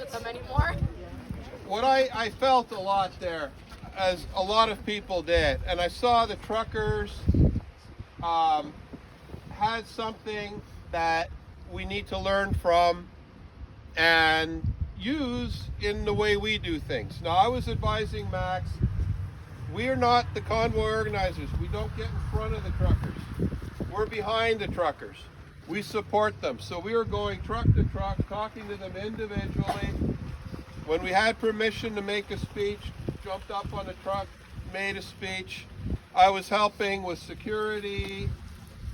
with them anymore. What I felt a lot there, as a lot of people did, and I saw the truckers had something that we need to learn from and use in the way we do things. Now, I was advising Max, we're not the convoy organizers. We don't get in front of the truckers. We're behind the truckers. We support them. So we were going truck to truck, talking to them individually. When we had permission to make a speech, jumped up on a truck, made a speech. I was helping with security.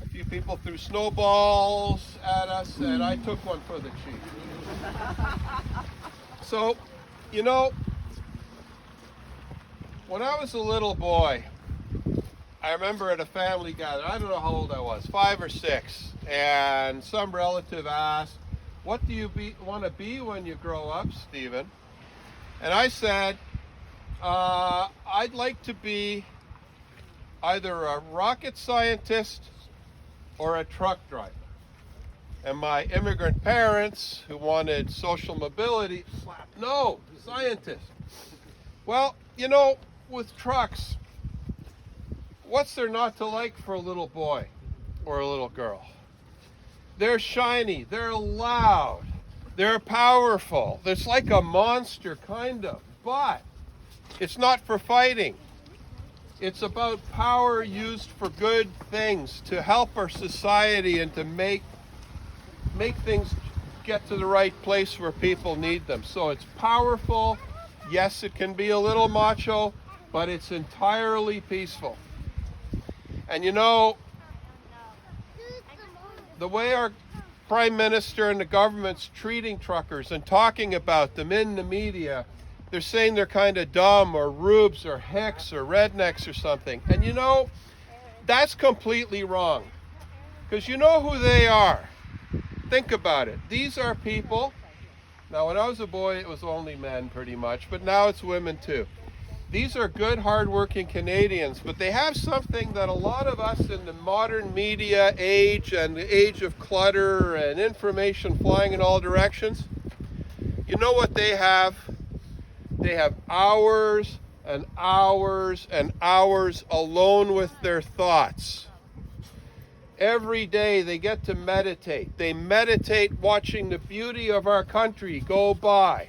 A few people threw snowballs at us, and I took one for the chief. So, you know, when I was a little boy, I remember at a family gathering, I don't know how old I was, 5 or 6, and some relative asked, "What do you want to be when you grow up, Stephen?" And I said, I'd like to be either a rocket scientist or a truck driver. And my immigrant parents, who wanted social mobility, slapped, "No, scientist." Well, you know, with trucks, what's there not to like for a little boy or a little girl? They're shiny, they're loud, they're powerful. It's like a monster, kind of, but it's not for fighting. It's about power used for good things, to help our society and to make things get to the right place where people need them. So it's powerful. Yes, it can be a little macho, but it's entirely peaceful. And you know, the way our Prime Minister and the government's treating truckers and talking about them in the media, they're saying they're kind of dumb or rubes or hicks or rednecks or something. And you know, that's completely wrong. Because you know who they are. Think about it. These are people. Now, when I was a boy, it was only men pretty much, but now it's women too. These are good, hardworking Canadians, but they have something that a lot of us in the modern media age and the age of clutter and information flying in all directions, you know what they have? They have hours and hours and hours alone with their thoughts. Every day they get to meditate. They meditate watching the beauty of our country go by.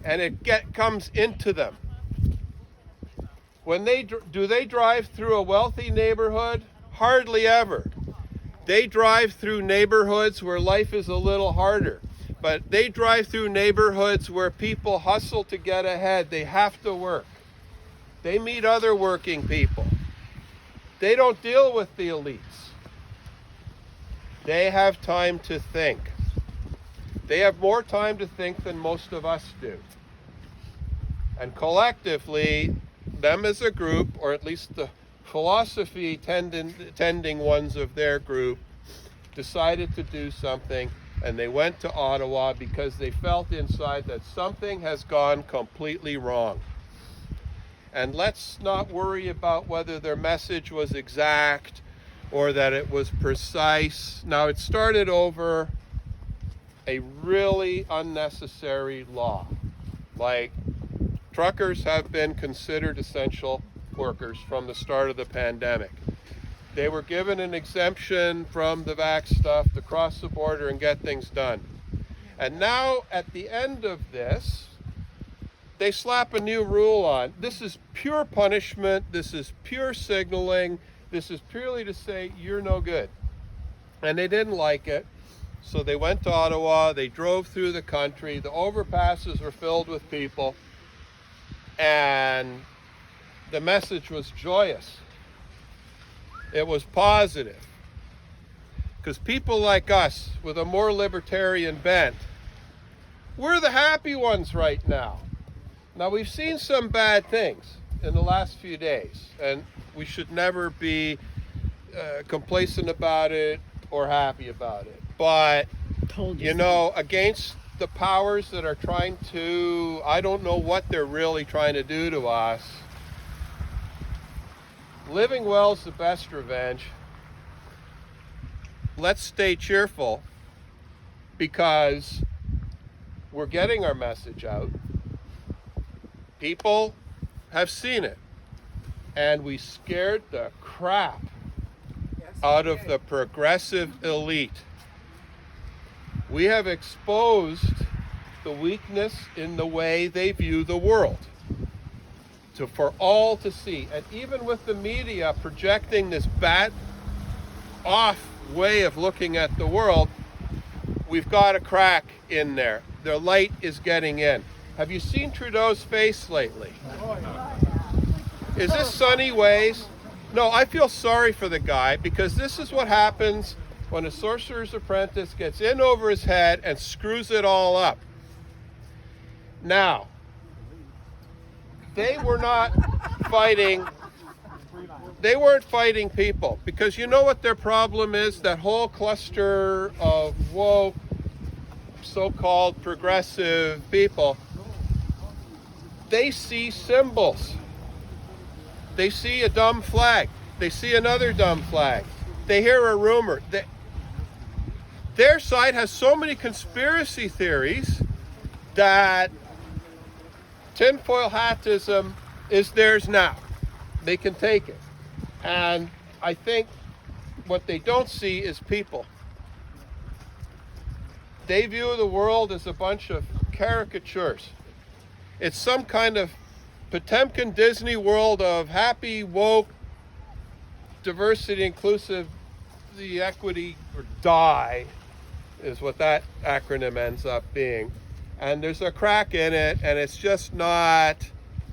And it comes into them. When do they drive through a wealthy neighborhood? Hardly ever. They drive through neighborhoods where life is a little harder. But they drive through neighborhoods where people hustle to get ahead. They have to work. They meet other working people. They don't deal with the elites. They have time to think. They have more time to think than most of us do. And collectively, them as a group, or at least the philosophy tending ones of their group, decided to do something, and they went to Ottawa because they felt inside that something has gone completely wrong. And let's not worry about whether their message was exact or that it was precise. Now, it started over a really unnecessary law. Like, truckers have been considered essential workers from the start of the pandemic. They were given an exemption from the vax stuff to cross the border and get things done. And now, at the end of this, they slap a new rule on. This is pure punishment. This is pure signaling. This is purely to say, you're no good. And they didn't like it. So they went to Ottawa. They drove through the country. The overpasses were filled with people. And the message was joyous. It was positive. Because people like us, with a more libertarian bent, we're the happy ones right now. Now, we've seen some bad things in the last few days, and we should never be complacent about it or happy about it. But, you know, against the powers that are trying to, I don't know what they're really trying to do to us, living well is the best revenge. Let's stay cheerful, because we're getting our message out. People have seen it. And we scared the crap out of the progressive elite. We have exposed the weakness in the way they view the world for all to see. And even with the media projecting this bad off way of looking at the world, we've got a crack in there. The light is getting in. Have you seen Trudeau's face lately? Is this sunny ways? No, I feel sorry for the guy, because this is what happens when a sorcerer's apprentice gets in over his head and screws it all up. Now, they were not fighting, they weren't fighting people, because you know what their problem is? That whole cluster of woke, so-called progressive people, they see symbols. They see a dumb flag. They see another dumb flag. They hear a rumor. Their side has so many conspiracy theories that tinfoil hatism is theirs now. They can take it. And I think what they don't see is people. They view the world as a bunch of caricatures. It's some kind of Potemkin Disney world of happy, woke, diversity, inclusive, the equity, or DIE is what that acronym ends up being. And there's a crack in it, and it's just not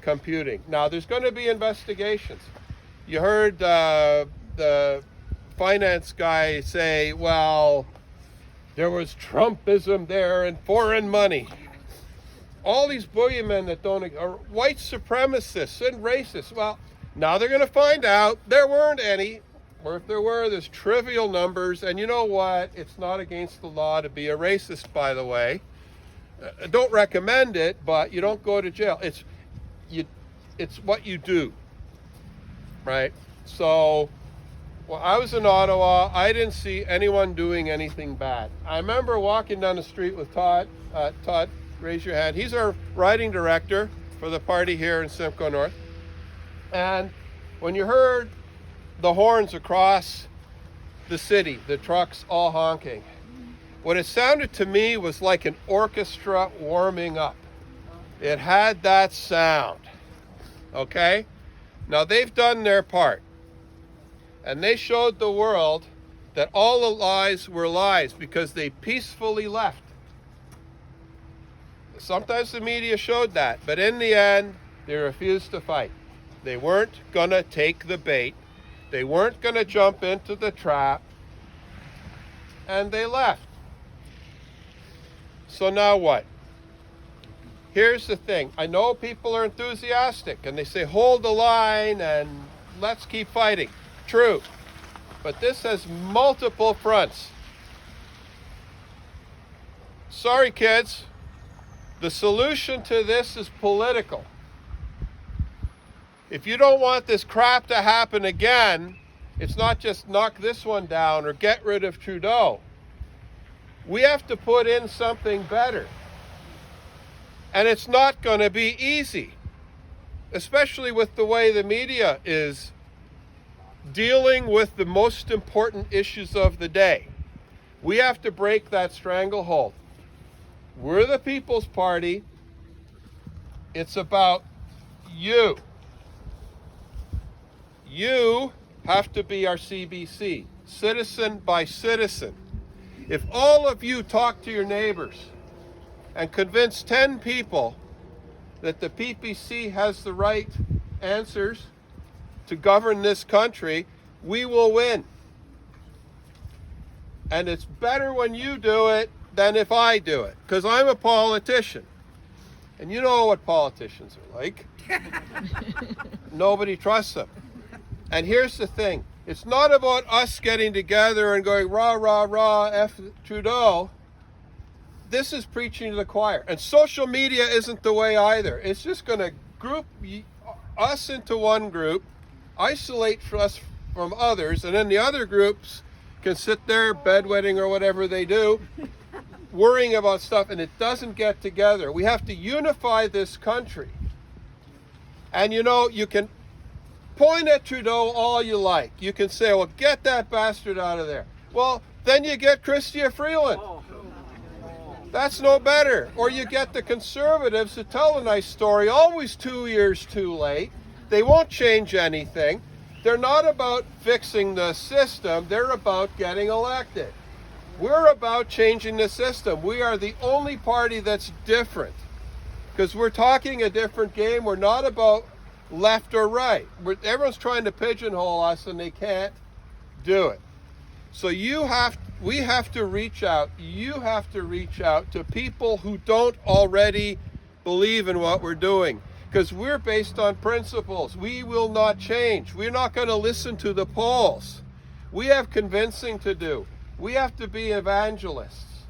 computing. Now, there's going to be investigations. You heard the finance guy say, well, there was Trumpism there and foreign money. All these boogeymen that are white supremacists and racists. Well, now they're going to find out there weren't any, or if there were, there's trivial numbers. And you know what? It's not against the law to be a racist, by the way. Don't recommend it, but you don't go to jail. It's what you do, right? So, well, I was in Ottawa. I didn't see anyone doing anything bad. I remember walking down the street with Todd. Todd, raise your hand. He's our riding director for the party here in Simcoe North. And when you heard the horns across the city, the trucks all honking, what it sounded to me was like an orchestra warming up. It had that sound, okay? Now they've done their part. And they showed the world that all the lies were lies because they peacefully left. Sometimes the media showed that, but in the end, they refused to fight. They weren't going to take the bait. They weren't going to jump into the trap. And they left. So now what? Here's the thing. I know people are enthusiastic and they say, hold the line and let's keep fighting. True. But this has multiple fronts. Sorry, kids. The solution to this is political. If you don't want this crap to happen again, it's not just knock this one down or get rid of Trudeau. We have to put in something better. And it's not going to be easy, especially with the way the media is dealing with the most important issues of the day. We have to break that stranglehold. We're the People's Party. It's about you. You have to be our CBC, citizen by citizen. If all of you talk to your neighbors and convince 10 people that the PPC has the right answers to govern this country, we will win. And it's better when you do it than if I do it, because I'm a politician. And you know what politicians are like. Nobody trusts them. And here's the thing. It's not about us getting together and going, rah, rah, rah, F Trudeau. This is preaching to the choir. And social media isn't the way either. It's just going to group us into one group, isolate us from others, and then the other groups can sit there bedwetting or whatever they do, worrying about stuff and it doesn't get together. We have to unify this country. And you know, you can point at Trudeau all you like. You can say, well, get that bastard out of there. Well, then you get Chrystia Freeland. That's no better. Or you get the Conservatives to tell a nice story, always 2 years too late. They won't change anything. They're not about fixing the system. They're about getting elected. We're about changing the system. We are the only party that's different because we're talking a different game. We're not about left or right. Everyone's trying to pigeonhole us and they can't do it. So we have to reach out. You have to reach out to people who don't already believe in what we're doing because we're based on principles. We will not change. We're not going to listen to the polls. We have convincing to do. We have to be evangelists.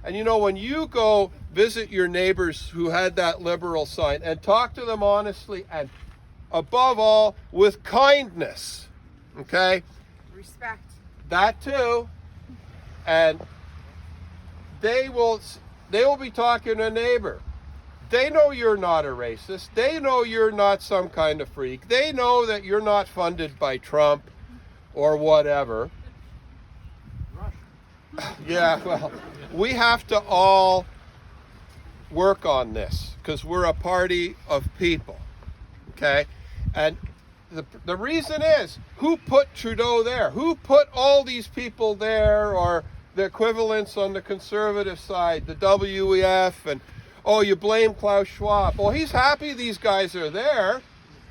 And you know, when you go visit your neighbors who had that Liberal sign and talk to them honestly and above all with kindness, okay? Respect. That too. And they will be talking to a neighbor. They know you're not a racist. They know you're not some kind of freak. They know that you're not funded by Trump or whatever. Yeah, well, we have to all work on this because we're a party of people, okay? And the reason is, who put Trudeau there? Who put all these people there, or the equivalents on the Conservative side, the WEF, and, oh, you blame Klaus Schwab. Well, he's happy these guys are there,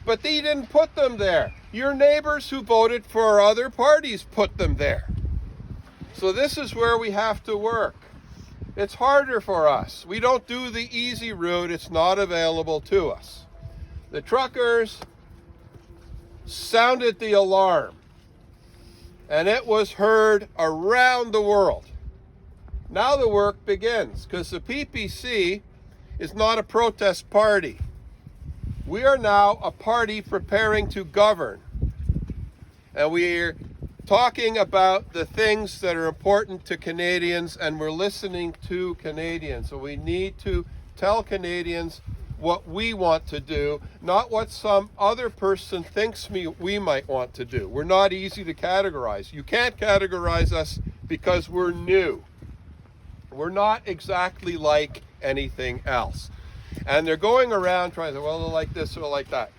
but he didn't put them there. Your neighbors who voted for other parties put them there. So this is where we have to work. It's harder for us. We don't do the easy route. It's not available to us. The truckers sounded the alarm, and it was heard around the world. Now the work begins, because the PPC is not a protest party. We are now a party preparing to govern. And we're talking about the things that are important to Canadians, and we're listening to Canadians. So we need to tell Canadians what we want to do, not what some other person thinks we might want to do. We're not easy to categorize. You can't categorize us because we're new. We're not exactly like anything else. And they're going around trying to say, well, they're like this or like that.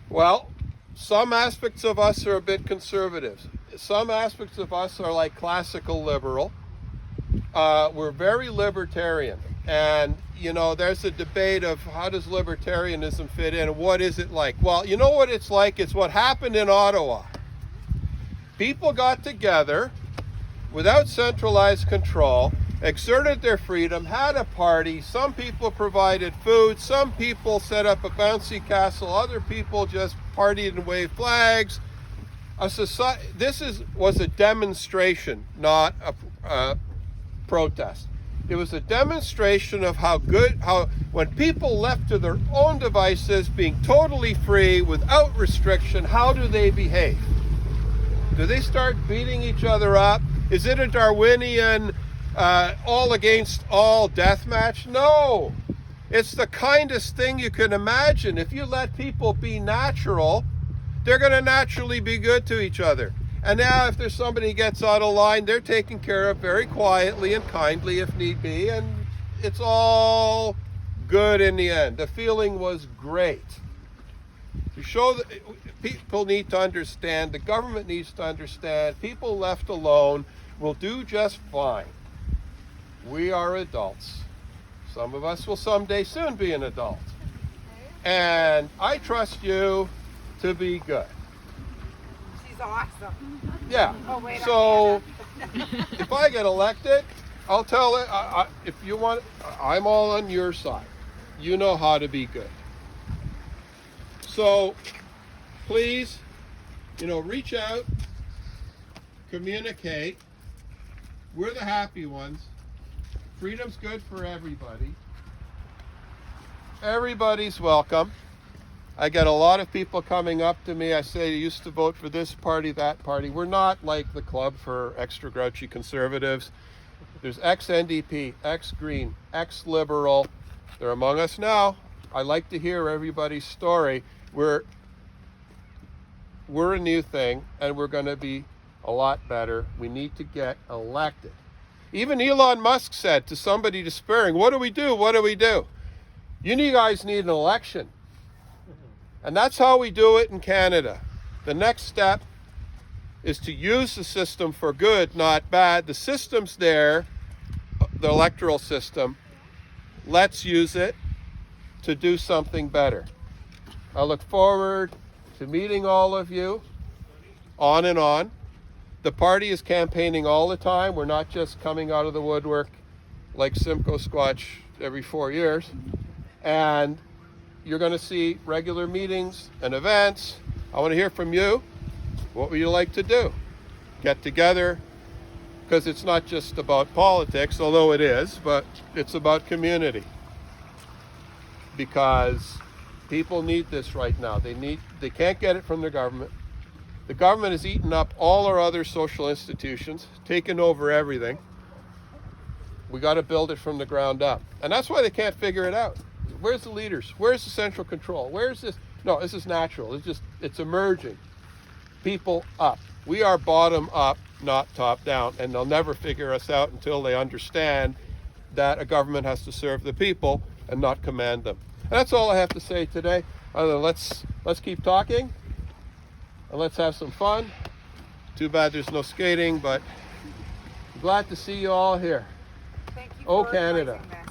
Well, some aspects of us are a bit conservative. Some aspects of us are like classical liberal. We're very libertarian. And, you know, there's a debate of how does libertarianism fit in and what is it like? Well, you know what it's like? It's what happened in Ottawa. People got together without centralized control, exerted their freedom, had a party. Some people provided food. Some people set up a bouncy castle. Other people just partied and waved flags. This was a demonstration, not a protest. It was a demonstration of how when people left to their own devices, being totally free, without restriction, how do they behave? Do they start beating each other up? Is it a Darwinian all against all death match? No. It's the kindest thing you can imagine. If you let people be natural, they're going to naturally be good to each other. And now if there's somebody who gets out of line, they're taken care of very quietly and kindly if need be, and it's all good in the end. The feeling was great. To show that people need to understand, the government needs to understand, people left alone will do just fine. We are adults. Some of us will someday soon be an adult. And I trust you to be good. She's awesome. Yeah. Oh, wait, so if I get elected, I'll tell it. If you want, I'm all on your side. You know how to be good. So please, reach out, communicate. We're the happy ones. Freedom's good for everybody. Everybody's welcome. I get a lot of people coming up to me. I say, you used to vote for this party, that party. We're not like the club for extra grouchy conservatives. There's ex-NDP, ex-Green, ex-Liberal. They're among us now. I like to hear everybody's story. We're a new thing, and we're going to be a lot better. We need to get elected. Even Elon Musk said to somebody despairing, what do we do? What do we do? You guys need an election. And that's how we do it in Canada. The next step is to use the system for good, not bad. The system's there, the electoral system. Let's use it to do something better. I look forward to meeting all of you on and on. The party is campaigning all the time. We're not just coming out of the woodwork like Simcoe Squatch every 4 years. And you're going to see regular meetings and events. I want to hear from you. What would you like to do? Get together, because it's not just about politics, although it is, but it's about community. Because people need this right now. They can't get it from the government. The government has eaten up all our other social institutions, taken over everything. We got to build it from the ground up. And that's why they can't figure it out. Where's the leaders? Where's the central control? Where's this? No, this is natural. It's emerging. People up. We are bottom up, not top down. And they'll never figure us out until they understand that a government has to serve the people and not command them. And that's all I have to say today. Let's keep talking and let's have some fun. Too bad there's no skating, but glad to see you all here. Thank you Oh, for Canada. organizing that.